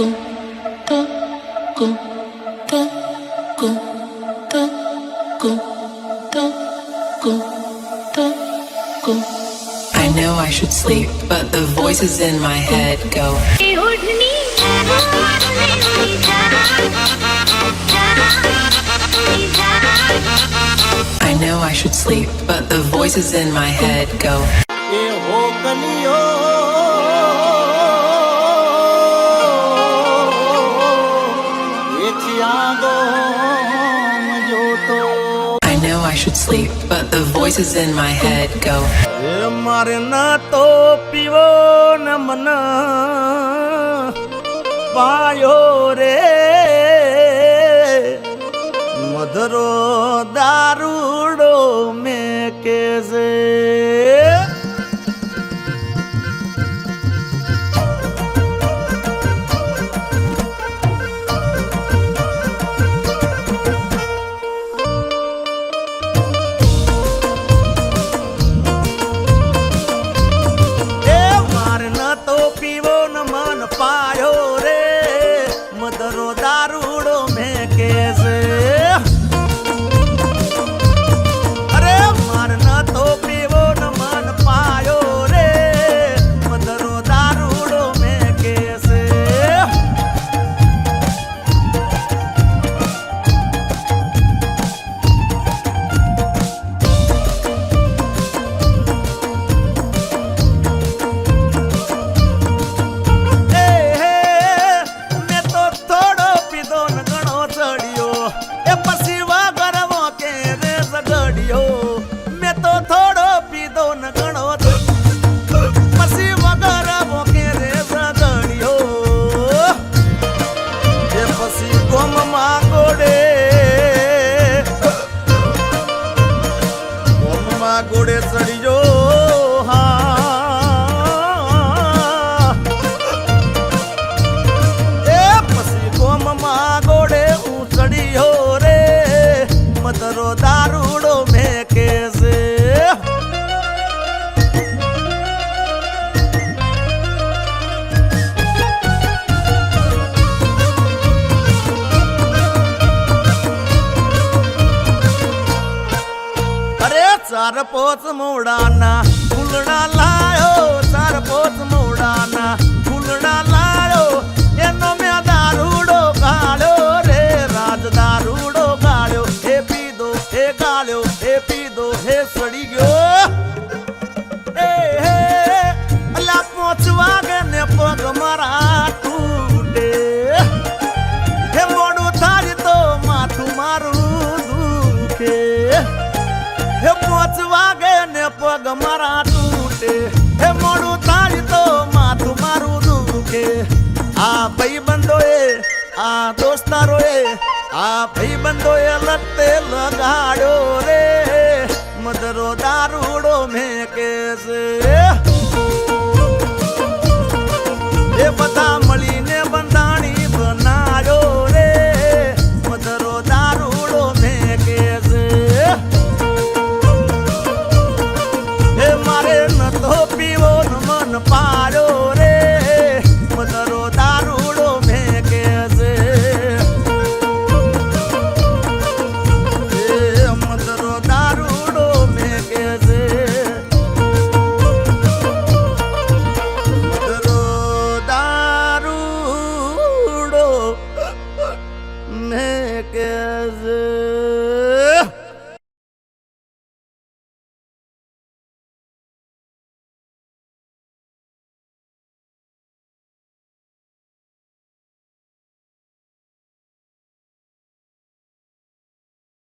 I know I should sleep, but the voices in my head go. I know I should sleep, but the voices in my head go. I know I should sleep, but the voices in my head go. मारे ना तो पीवो न मना पायो रे मधुरो दारूडो में कैसे पायो रे मदरो दारूडो में कैसे अरे मारना तो पीवो न मन पायो रे मदरो दारूडो में कैसे मैं तो थोड़ो पीदो न गणो पसी वगर मोके रे सगड़ियो ये पसी गोम मागोड़े सड़ियो हाँ पसी गोम मागोड़े सड़ियो रे मदरो दारूडो में कैसे अरे चार पोच मोडाना फुलना लायो चार पोच मोडाना फुलना लायो एनो में दारूडो गाळ्यो रे राज दारूडो गाळ्यो हे पीदो हे गाळ्यो हे पीदो हे सड़ी गयो ए अला पोचवा गने पग मारा टूटे हे मोडू थारी तो माथू मारू दुखे हे पोचवा गने पग मारा टूटे हे मोडू थारी तो माथू मारू दुखे आ भाई बंदोए आ दोस्तारोए आ भाई बंदोए लत्ते लगाड़ो रे मदरो दारूडो में कैसे ये बता मळीने बंधाणी बनायो रे मदरो दारूडो में कैसे हे मारे न तो पीवो न मन पाड़ो रे मदरो दारूडो में कैसे मदरो दारूडो में कैसे मदरो दारूडो में कैसे